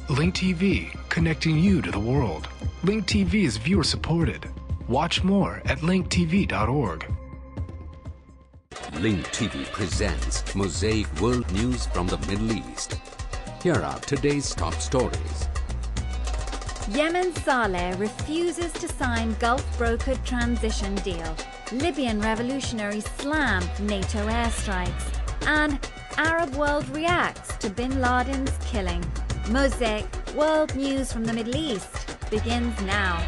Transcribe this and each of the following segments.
Link TV, connecting you to the world. Link TV is viewer supported. Watch more at linktv.org. Link TV presents Mosaic World News from the Middle East. Here are today's top stories. Yemen's Saleh refuses to sign Gulf brokered transition deal. Libyan revolutionaries slam NATO airstrikes. And Arab world reacts to bin Laden's killing. Mosaic World News from the Middle East begins now.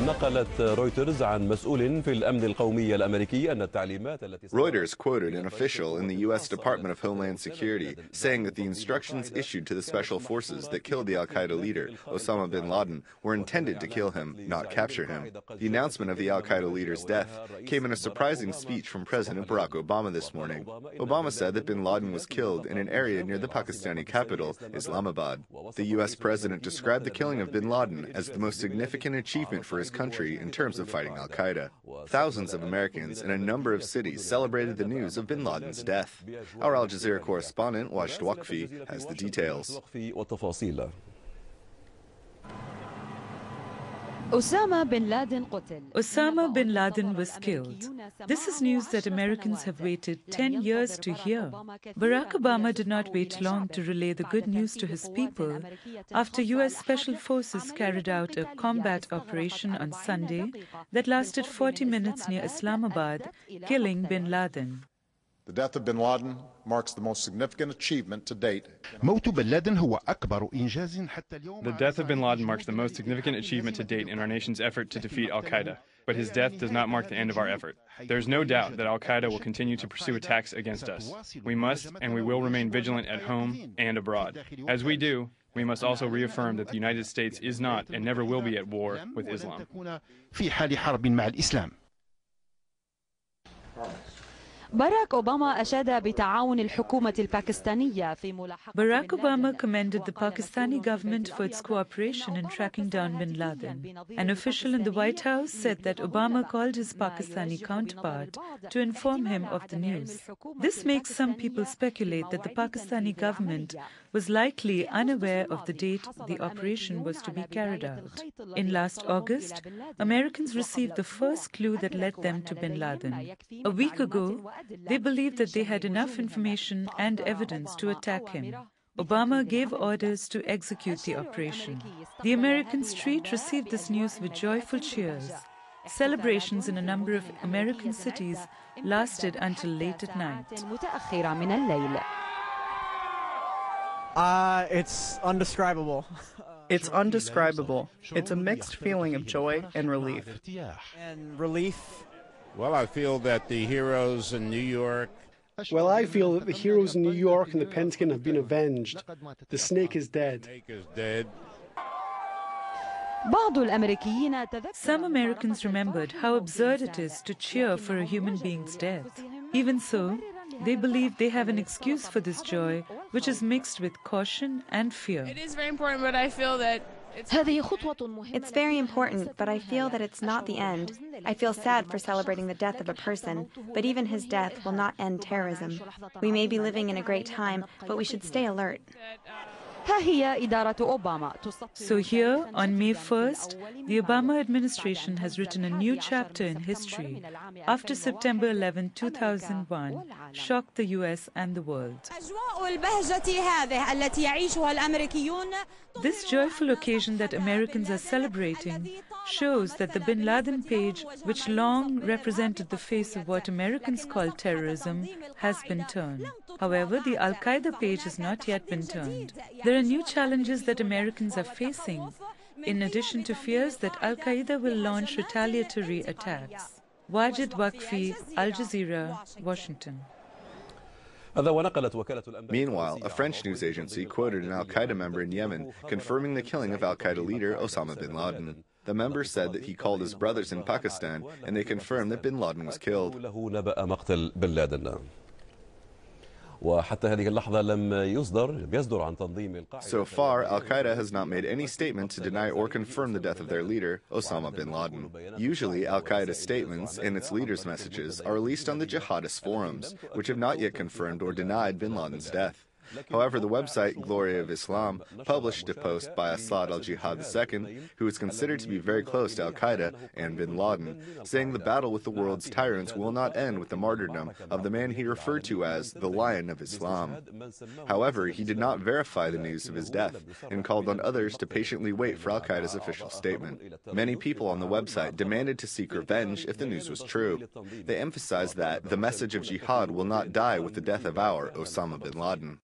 نقلت رويترز عن مسؤول في الأمن القومي الأمريكي أن التعليمات التي Reuters quoted an official in the U.S. Department of Homeland Security saying that the instructions issued to the special forces that killed the al-Qaeda leader, Osama bin Laden, were intended to kill him, not capture him. The announcement of the al-Qaeda leader's death came in a surprising speech from President Barack Obama this morning. Obama said that bin Laden was killed in an area near the Pakistani capital, Islamabad. The U.S. president described the killing of bin Laden as the most significant achievement for his country in terms of fighting al-Qaeda. Thousands of Americans in a number of cities celebrated the news of bin Laden's death. Our Al Jazeera correspondent, Wajid Waqfi, has the details. Osama bin Laden was killed. This is news that Americans have waited 10 years to hear. Barack Obama did not wait long to relay the good news to his people after U.S. Special Forces carried out a combat operation on Sunday that lasted 40 minutes near Islamabad, killing bin Laden. The death of bin Laden marks the most significant achievement to date. The death of bin Laden marks the most significant achievement to date in our nation's effort to defeat al-Qaeda. But his death does not mark the end of our effort. There is no doubt that al-Qaeda will continue to pursue attacks against us. We must and we will remain vigilant at home and abroad. As we do, we must also reaffirm that the United States is not and never will be at war with Islam. Barack Obama commended the Pakistani government for its cooperation in tracking down bin Laden. An official in the White House said that Obama called his Pakistani counterpart to inform him of the news. This makes some people speculate that the Pakistani government was likely unaware of the date the operation was to be carried out. In last August, Americans received the first clue that led them to bin Laden. A week ago, they believed that they had enough information and evidence to attack him. Obama gave orders to execute the operation. The American street received this news with joyful cheers. Celebrations in a number of American cities lasted until late at night. It's undescribable. It's undescribable. It's a mixed feeling of joy and relief. Well, I feel that the heroes in New York... Well, I feel that the heroes in New York and the Pentagon have been avenged. The snake is dead. Some Americans remembered how absurd it is to cheer for a human being's death. Even so, they believe they have an excuse for this joy, which is mixed with caution and fear. It is very important, but I feel that it's very important, but I feel that it's not the end. I feel sad for celebrating the death of a person, but even his death will not end terrorism. We may be living in a great time, but we should stay alert. So here, on May 1st, the Obama administration has written a new chapter in history after September 11, 2001 shocked the U.S. and the world. This joyful occasion that Americans are celebrating shows that the bin Laden page, which long represented the face of what Americans call terrorism, has been turned. However, the al-Qaeda page has not yet been turned. There are new challenges that Americans are facing, in addition to fears that al-Qaeda will launch retaliatory attacks. Wajid Waqfi, Al Jazeera, Washington. Meanwhile, a French news agency quoted an al-Qaeda member in Yemen confirming the killing of al-Qaeda leader Osama bin Laden. The member said that he called his brothers in Pakistan and they confirmed that bin Laden was killed. وحتى هذه اللحظة لم يصدر عن تنظيم القاعدة. So far, Al-Qaeda has not made any statement to deny or confirm the death of their leader, Osama bin Laden. Usually, Al-Qaeda's statements and its leaders' messages are released on the jihadist forums, which have not yet confirmed or denied bin Laden's death. However, the website Glory of Islam published a post by Asad al-Jihad II, who is considered to be very close to al-Qaeda and bin Laden, saying the battle with the world's tyrants will not end with the martyrdom of the man he referred to as the Lion of Islam. However, he did not verify the news of his death and called on others to patiently wait for al-Qaeda's official statement. Many people on the website demanded to seek revenge if the news was true. They emphasized that the message of jihad will not die with the death of our Osama bin Laden.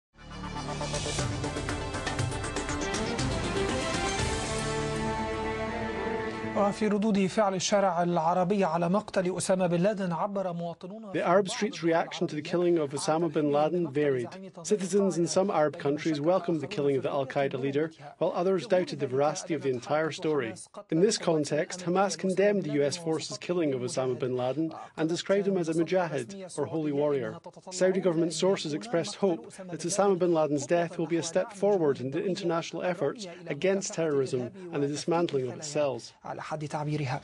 وفي ردود فعل الشارع العربي على مقتل أسامة بن لادن عبر مواطنون. The Arab streets' reaction to the killing of Osama bin Laden varied. Citizens in some Arab countries welcomed the killing of the al-Qaeda leader, while others doubted the veracity of the entire story. In this context, Hamas condemned the US forces' killing of Osama bin Laden and described him as a mujahid, or holy warrior. Saudi government sources expressed hope that Osama bin Laden's death will be a step forward in the international efforts against terrorism and the dismantling of its cells. حد تعبيرها.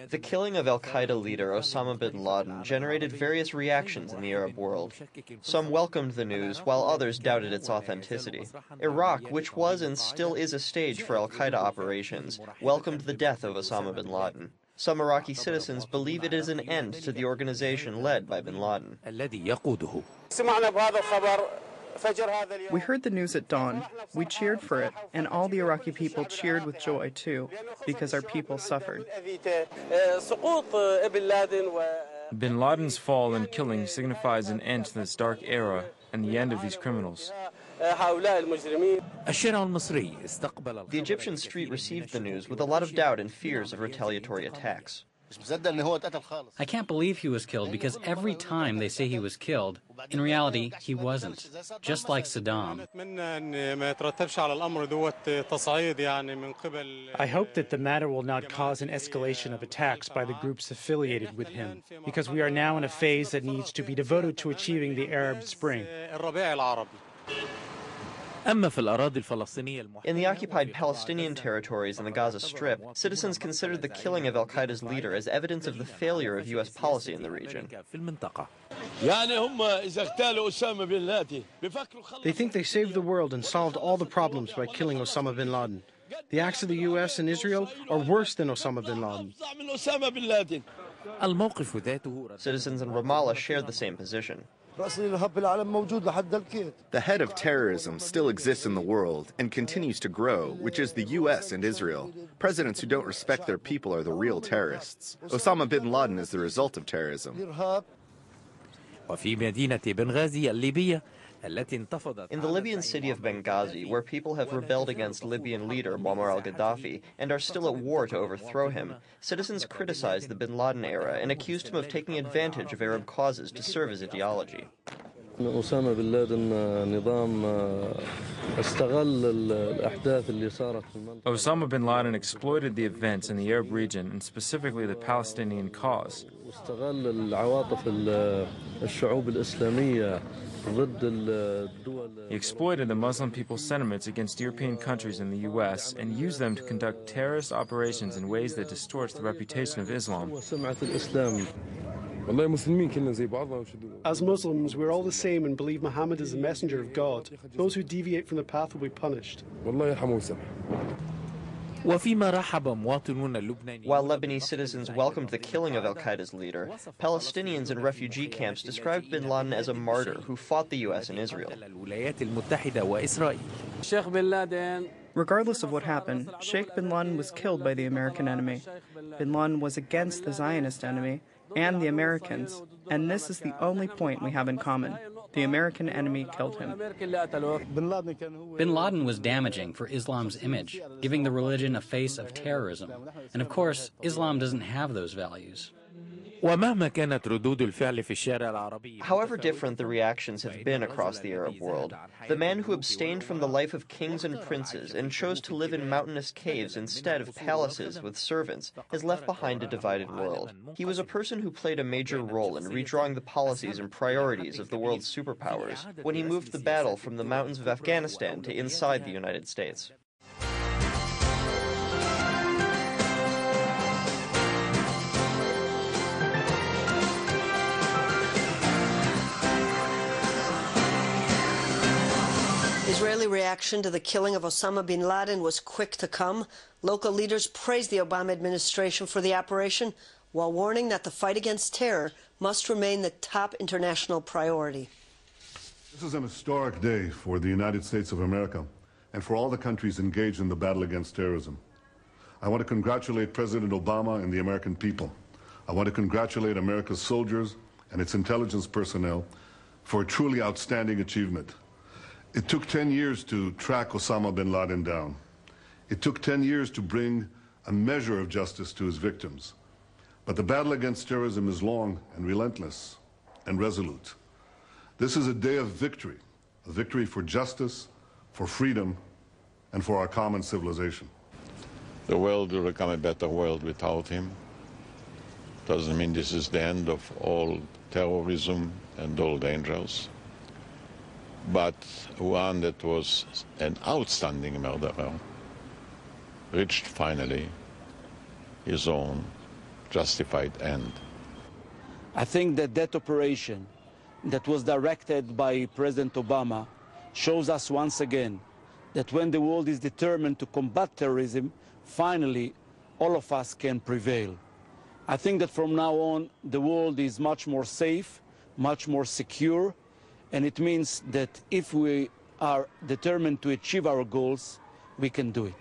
The killing of al-Qaeda leader Osama bin Laden generated various reactions in the Arab world. Some welcomed the news, while others doubted its authenticity. Iraq, which was and still is a stage for al-Qaeda operations, welcomed the death of Osama bin Laden. Some Iraqi citizens believe it is an end to the organization led by bin Laden. We heard the news at dawn. We cheered for it, and all the Iraqi people cheered with joy too, because our people suffered. Bin Laden's fall and killing signifies an end to this dark era and the end of these criminals. The Egyptian street received the news with a lot of doubt and fears of retaliatory attacks. I can't believe he was killed because every time they say he was killed, in reality, he wasn't. Just like Saddam. I hope that the matter will not cause an escalation of attacks by the groups affiliated with him, because we are now in a phase that needs to be devoted to achieving the Arab Spring. In the occupied Palestinian territories and the Gaza Strip, citizens considered the killing of al-Qaeda's leader as evidence of the failure of U.S. policy in the region. They think they saved the world and solved all the problems by killing Osama bin Laden. The acts of the U.S. and Israel are worse than Osama bin Laden. Citizens in Ramallah shared the same position. The head of terrorism still exists in the world and continues to grow, which is the U.S. and Israel. Presidents who don't respect their people are the real terrorists. Osama bin Laden is the result of terrorism. In the Libyan city of Benghazi, where people have rebelled against Libyan leader Muammar al-Gaddafi and are still at war to overthrow him, citizens criticized the bin Laden era and accused him of taking advantage of Arab causes to serve his ideology. Osama bin Laden exploited the events in the Arab region and specifically the Palestinian cause. He exploited the Muslim people's sentiments against European countries and the U.S. and used them to conduct terrorist operations in ways that distorts the reputation of Islam. As Muslims, we're all the same and believe Muhammad is the messenger of God. Those who deviate from the path will be punished. While Lebanese citizens welcomed the killing of al-Qaeda's leader, Palestinians in refugee camps described bin Laden as a martyr who fought the U.S. and Israel. Regardless of what happened, Sheikh bin Laden was killed by the American enemy. Bin Laden was against the Zionist enemy and the Americans, and this is the only point we have in common. The American enemy killed him. Bin Laden was damaging for Islam's image, giving the religion a face of terrorism. And of course, Islam doesn't have those values. However different the reactions have been across the Arab world, the man who abstained from the life of kings and princes and chose to live in mountainous caves instead of palaces with servants has left behind a divided world. He was a person who played a major role in redrawing the policies and priorities of the world's superpowers when he moved the battle from the mountains of Afghanistan to inside the United States. Israeli reaction to the killing of Osama bin Laden was quick to come. Local leaders praised the Obama administration for the operation, while warning that the fight against terror must remain the top international priority. This is an historic day for the United States of America and for all the countries engaged in the battle against terrorism. I want to congratulate President Obama and the American people. I want to congratulate America's soldiers and its intelligence personnel for a truly outstanding achievement. It took 10 years to track Osama bin Laden down. It took 10 years to bring a measure of justice to his victims. But the battle against terrorism is long and relentless and resolute. This is a day of victory, a victory for justice, for freedom, and for our common civilization. The world will become a better world without him. Doesn't mean this is the end of all terrorism and all dangers, but one that was an outstanding murderer reached finally his own justified end. I think that operation that was directed by President Obama shows us once again that when the world is determined to combat terrorism, finally all of us can prevail. I think that from now on the world is much more safe, much more secure, and it means that if we are determined to achieve our goals, we can do it.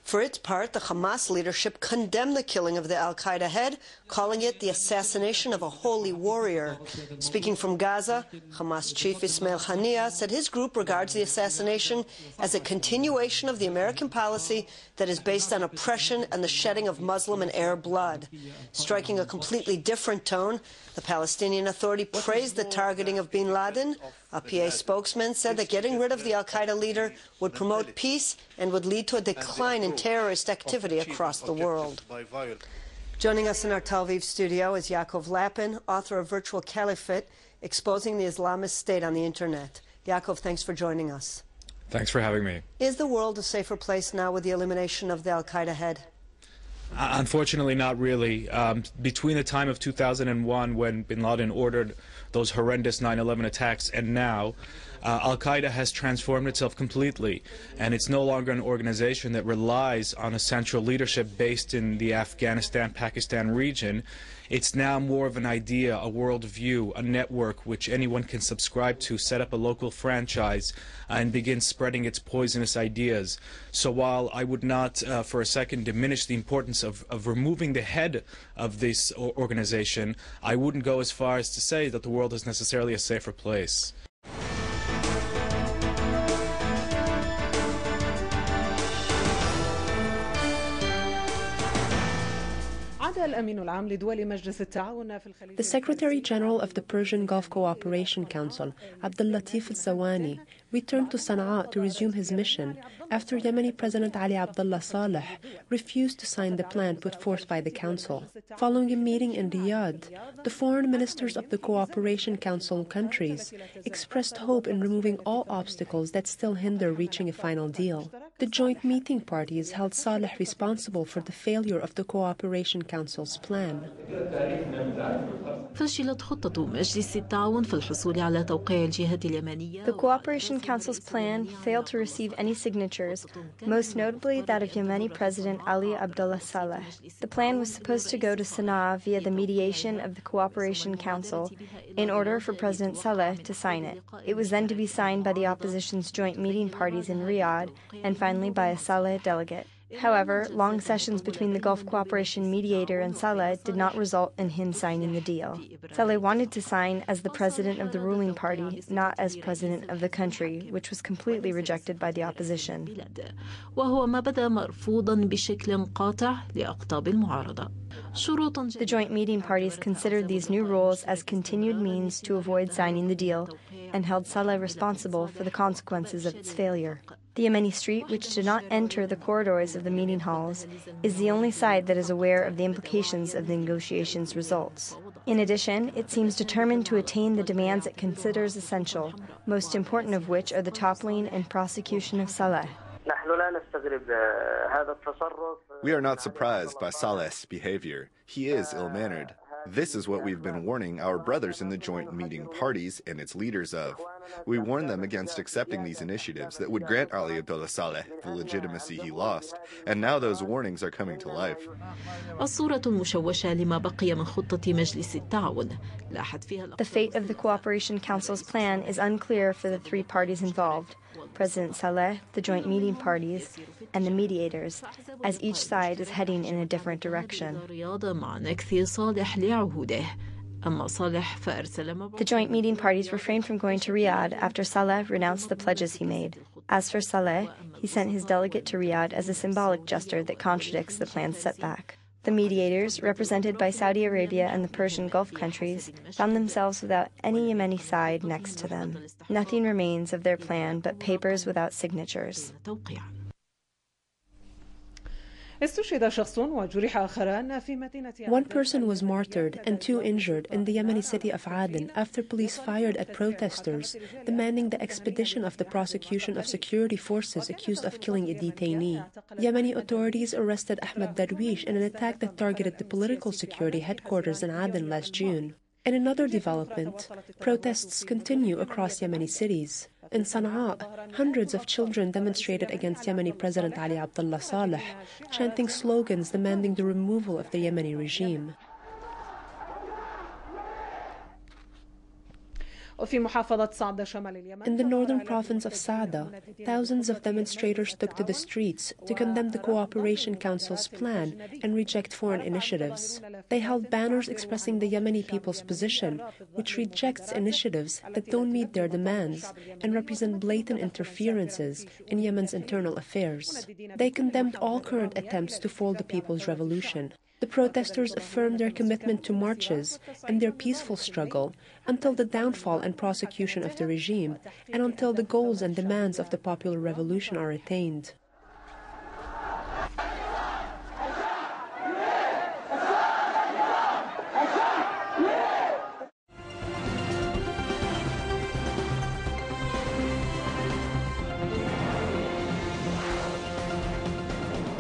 For its part, the Hamas leadership condemned the killing of the al-Qaeda head, calling it the assassination of a holy warrior. Speaking from Gaza, Hamas chief Ismail Haniyeh said his group regards the assassination as a continuation of the American policy that is based on oppression and the shedding of Muslim and Arab blood. Striking a completely different tone, the Palestinian Authority praised the targeting of bin Laden. A PA spokesman said that getting rid of the al-Qaeda leader would promote peace and would lead to a decline in terrorist activity across the world. Joining us in our Tel Aviv studio is Yaakov Lapin, author of Virtual Caliphate, Exposing the Islamist State on the Internet. Yaakov, thanks for joining us. Thanks for having me. Is the world a safer place now with the elimination of the al-Qaeda head? Unfortunately, not really. Between the time of 2001, when bin Laden ordered those horrendous 9/11 attacks, and now, al-Qaeda has transformed itself completely, and it's no longer an organization that relies on a central leadership based in the Afghanistan-Pakistan region. It's now more of an idea, a worldview, a network which anyone can subscribe to, set up a local franchise, and begin spreading its poisonous ideas. So while I would not for a second diminish the importance of removing the head of this organization, I wouldn't go as far as to say that the world is necessarily a safer place. The Secretary General of the Persian Gulf Cooperation Council, Abdul Latif al-Zawani, returned to Sana'a to resume his mission after Yemeni President Ali Abdullah Saleh refused to sign the plan put forth by the Council. Following a meeting in Riyadh, the foreign ministers of the Cooperation Council countries expressed hope in removing all obstacles that still hinder reaching a final deal. The joint meeting parties held Saleh responsible for the failure of the Cooperation Council's plan. The Cooperation Council's plan failed to receive any signatures, most notably that of Yemeni President Ali Abdullah Saleh. The plan was supposed to go to Sana'a via the mediation of the Cooperation Council in order for President Saleh to sign it. It was then to be signed by the opposition's joint meeting parties in Riyadh and finally by a Saleh delegate. However, long sessions between the Gulf Cooperation mediator and Saleh did not result in him signing the deal. Saleh wanted to sign as the president of the ruling party, not as president of the country, which was completely rejected by the opposition. The joint meeting parties considered these new rules as continued means to avoid signing the deal and held Saleh responsible for the consequences of its failure. The Yemeni street, which did not enter the corridors of the meeting halls, is the only side that is aware of the implications of the negotiations' results. In addition, it seems determined to attain the demands it considers essential, most important of which are the toppling and prosecution of Saleh. We are not surprised by Saleh's behavior. He is ill-mannered. This is what we've been warning our brothers in the joint meeting parties and its leaders of. We warn them against accepting these initiatives that would grant Ali Abdullah Saleh the legitimacy he lost, and now those warnings are coming to life. The fate of the Cooperation Council's plan is unclear for the three parties involved, President Saleh, the joint meeting parties, and the mediators, as each side is heading in a different direction. The joint meeting parties refrained from going to Riyadh after Saleh renounced the pledges he made. As for Saleh, he sent his delegate to Riyadh as a symbolic gesture that contradicts the plan's setback. The mediators, represented by Saudi Arabia and the Persian Gulf countries, found themselves without any Yemeni side next to them. Nothing remains of their plan but papers without signatures. One person was martyred and 2 injured in the Yemeni city of Aden after police fired at protesters demanding the expedition of the prosecution of security forces accused of killing a detainee. Yemeni authorities arrested Ahmed Darwish in an attack that targeted the political security headquarters in Aden last June. In another development, protests continue across Yemeni cities. In Sana'a, hundreds of children demonstrated against Yemeni President Ali Abdullah Saleh, chanting slogans demanding the removal of the Yemeni regime. In the northern province of Saada, thousands of demonstrators took to the streets to condemn the Cooperation Council's plan and reject foreign initiatives. They held banners expressing the Yemeni people's position, which rejects initiatives that don't meet their demands and represent blatant interferences in Yemen's internal affairs. They condemned all current attempts to foil the people's revolution. The protesters affirmed their commitment to marches and their peaceful struggle until the downfall and prosecution of the regime and until the goals and demands of the popular revolution are attained.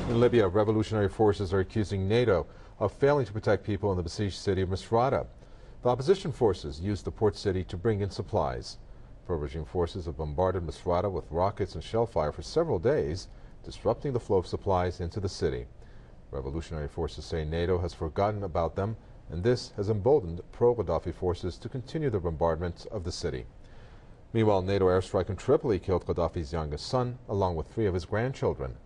In Libya, revolutionary forces are accusing NATO of failing to protect people in the besieged city of Misrata. The opposition forces used the port city to bring in supplies. Pro-regime forces have bombarded Misrata with rockets and shell fire for several days, disrupting the flow of supplies into the city. Revolutionary forces say NATO has forgotten about them, and this has emboldened pro-Gaddafi forces to continue the bombardment of the city. Meanwhile, NATO airstrike in Tripoli killed Gaddafi's youngest son, along with 3 of his grandchildren.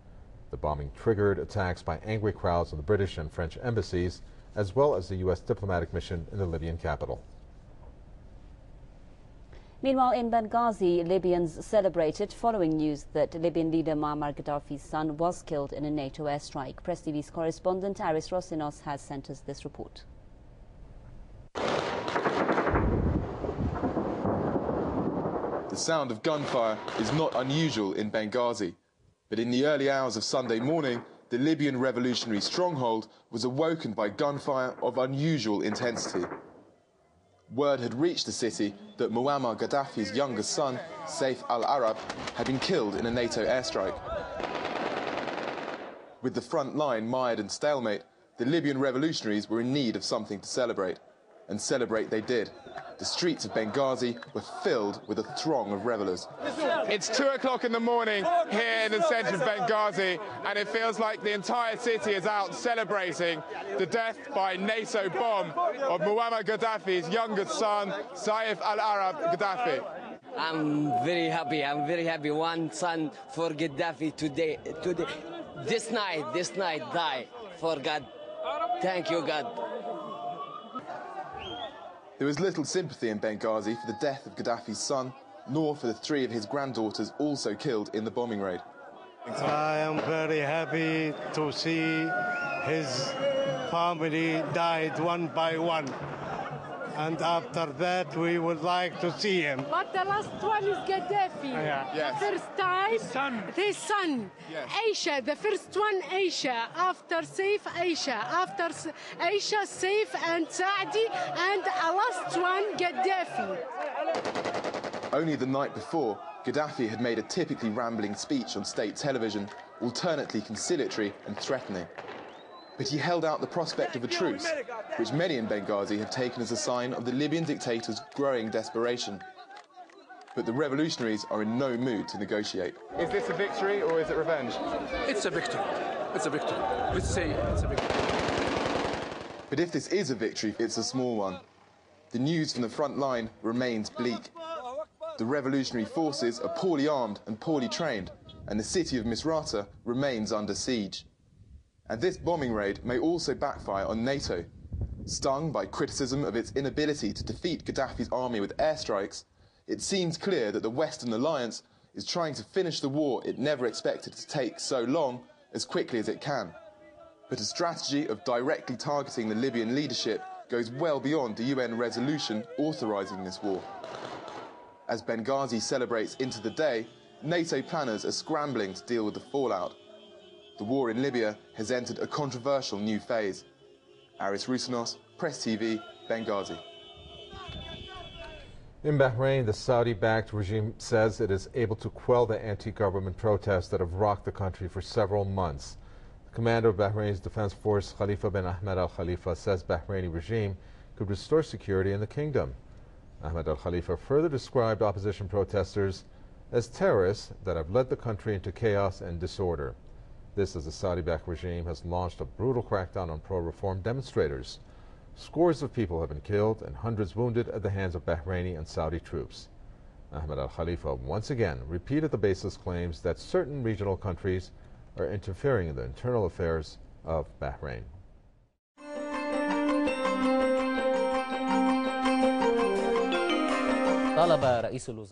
The bombing triggered attacks by angry crowds on the British and French embassies, as well as the U.S. diplomatic mission in the Libyan capital. Meanwhile, in Benghazi, Libyans celebrated following news that Libyan leader Muammar Gaddafi's son was killed in a NATO airstrike. Press TV's correspondent Aris Rosinos has sent us this report. The sound of gunfire is not unusual in Benghazi. But in the early hours of Sunday morning, the Libyan revolutionary stronghold was awoken by gunfire of unusual intensity. Word had reached the city that Muammar Gaddafi's youngest son, Saif al-Arab, had been killed in a NATO airstrike. With the front line mired in stalemate, the Libyan revolutionaries were in need of something to celebrate. And celebrate they did. The streets of Benghazi were filled with a throng of revelers. It's 2 o'clock in the morning here in the centre of Benghazi, and it feels like the entire city is out celebrating the death by NATO bomb of Muammar Gaddafi's youngest son, Saif al-Arab Gaddafi. I'm very happy. One son for Gaddafi today. this night die for God. Thank you, God. There was little sympathy in Benghazi for the death of Gaddafi's son, nor for the 3 of his granddaughters also killed in the bombing raid. I am very happy to see his family died one by one. And after that, we would like to see him. But the last one is Gaddafi. Yes. The first time, his son, yes. Aisha. The first one, Aisha. After Saif, Aisha. After Aisha, Saif and Saadi. And the last one, Gaddafi. Only the night before, Gaddafi had made a typically rambling speech on state television, alternately conciliatory and threatening. But he held out the prospect of a truce, which many in Benghazi have taken as a sign of the Libyan dictator's growing desperation. But the revolutionaries are in no mood to negotiate. Is this a victory or is it revenge? It's a victory. It's a victory. Let's say it's a victory. But if this is a victory, it's a small one. The news from the front line remains bleak. The revolutionary forces are poorly armed and poorly trained, and the city of Misrata remains under siege. And this bombing raid may also backfire on NATO. Stung by criticism of its inability to defeat Gaddafi's army with airstrikes, it seems clear that the Western alliance is trying to finish the war it never expected to take so long as quickly as it can. But a strategy of directly targeting the Libyan leadership goes well beyond the UN resolution authorising this war. As Benghazi celebrates into the day, NATO planners are scrambling to deal with the fallout. The war in Libya has entered a controversial new phase. Aris Roussenos, Press TV, Benghazi. In Bahrain, the Saudi-backed regime says it is able to quell the anti-government protests that have rocked the country for several months. The commander of Bahrain's defense force, Khalifa bin Ahmed al-Khalifa, says Bahraini regime could restore security in the kingdom. Ahmed al-Khalifa further described opposition protesters as terrorists that have led the country into chaos and disorder. This as the Saudi-backed regime has launched a brutal crackdown on pro-reform demonstrators. Scores of people have been killed and hundreds wounded at the hands of Bahraini and Saudi troops. Ahmed al-Khalifa once again repeated the baseless claims that certain regional countries are interfering in the internal affairs of Bahrain.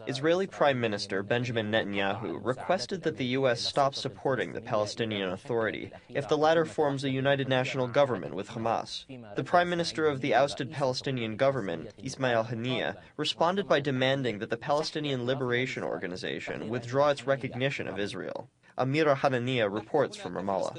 Israeli Prime Minister Benjamin Netanyahu requested that the U.S. stop supporting the Palestinian Authority if the latter forms a united national government with Hamas. The Prime Minister of the ousted Palestinian government, Ismail Haniyeh, responded by demanding that the Palestinian Liberation Organization withdraw its recognition of Israel. Amira Hananieh reports from Ramallah.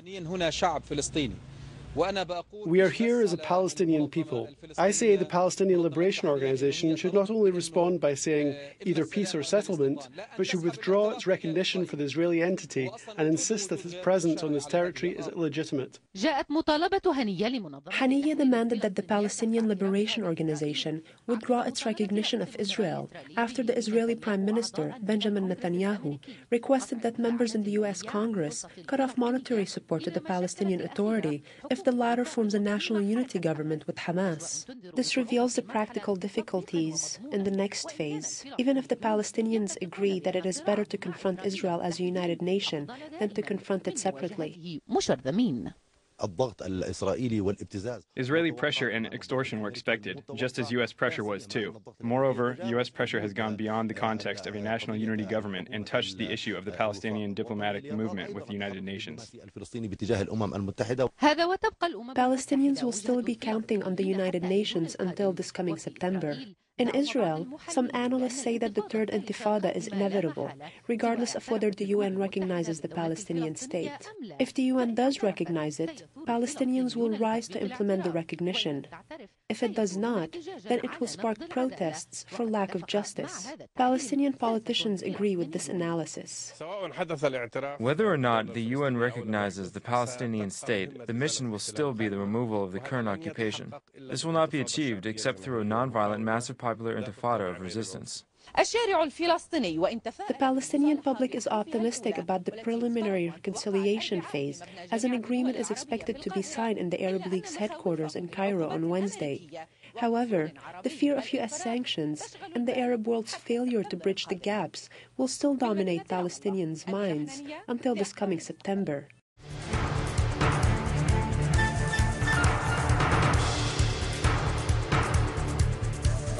We are here as a Palestinian people. I say the Palestinian Liberation Organization should not only respond by saying either peace or settlement, but should withdraw its recognition for the Israeli entity and insist that its presence on this territory is illegitimate. Haniyeh demanded that the Palestinian Liberation Organization withdraw its recognition of Israel after the Israeli Prime Minister, Benjamin Netanyahu, requested that members in the U.S. Congress cut off monetary support to the Palestinian Authority if the latter forms a national unity government with Hamas. This reveals the practical difficulties in the next phase. Even if the Palestinians agree that it is better to confront Israel as a united nation than to confront it separately. Israeli pressure and extortion were expected, just as U.S. pressure was too. Moreover, U.S. pressure has gone beyond the context of a national unity government and touched the issue of the Palestinian diplomatic movement with the United Nations. Palestinians will still be counting on the United Nations until this coming September. In Israel, some analysts say that the Third Intifada is inevitable, regardless of whether the UN recognizes the Palestinian state. If the UN does recognize it, Palestinians will rise to implement the recognition. If it does not, then it will spark protests for lack of justice. Palestinian politicians agree with this analysis. Whether or not the UN recognizes the Palestinian state, the mission will still be the removal of the current occupation. This will not be achieved except through a nonviolent, massive popular intifada of resistance. The Palestinian public is optimistic about the preliminary reconciliation phase, as an agreement is expected to be signed in the Arab League's headquarters in Cairo on Wednesday. However, the fear of U.S. sanctions and the Arab world's failure to bridge the gaps will still dominate Palestinians' minds until this coming September.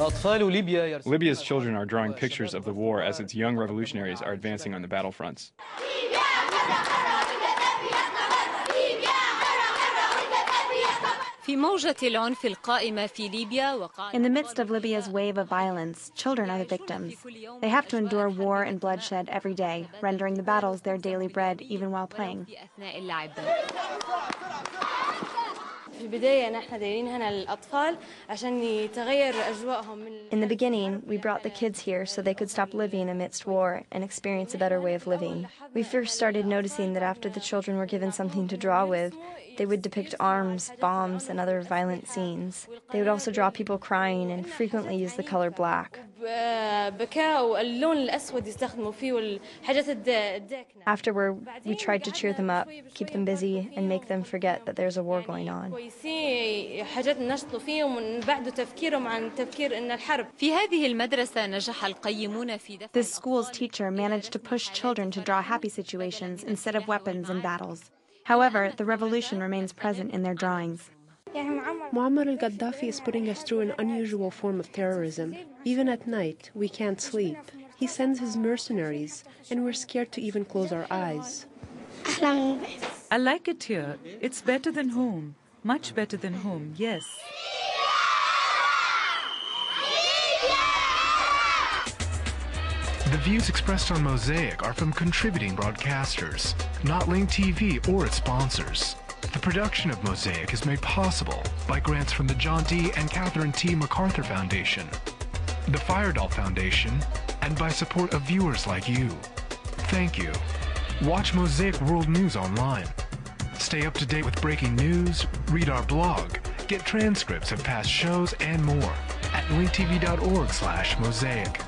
Libya's children are drawing pictures of the war as its young revolutionaries are advancing on the battlefronts. In the midst of Libya's wave of violence, children are the victims. They have to endure war and bloodshed every day, rendering the battles their daily bread even while playing. In the beginning, we brought the kids here so they could stop living amidst war and experience a better way of living. We first started noticing that after the children were given something to draw with, they would depict arms, bombs, and other violent scenes. They would also draw people crying and frequently use the color black. Afterward, we tried to cheer them up, keep them busy, and make them forget that there's a war going on. This school's teacher managed to push children to draw happy situations instead of weapons and battles. However, the revolution remains present in their drawings. Muammar al-Gaddafi is putting us through an unusual form of terrorism. Even at night, we can't sleep. He sends his mercenaries, and we're scared to even close our eyes. I like it here. It's better than home. Much better than home, yes. The views expressed on Mosaic are from contributing broadcasters, not Link TV or its sponsors. The production of Mosaic is made possible by grants from the John D. and Catherine T. MacArthur Foundation, the Firedoll Foundation, and by support of viewers like you. Thank you. Watch Mosaic World News online. Stay up to date with breaking news, read our blog, get transcripts of past shows, and more at linktv.org/mosaic.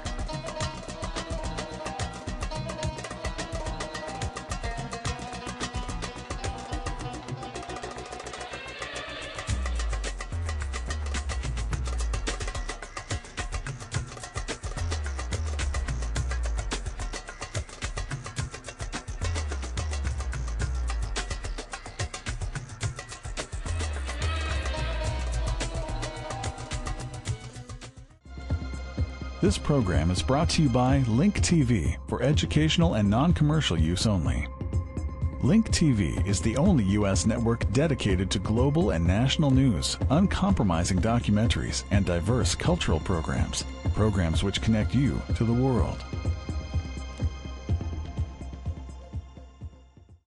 This program is brought to you by Link TV for educational and non-commercial use only. Link TV is the only U.S. network dedicated to global and national news, uncompromising documentaries, and diverse cultural programs. Programs which connect you to the world.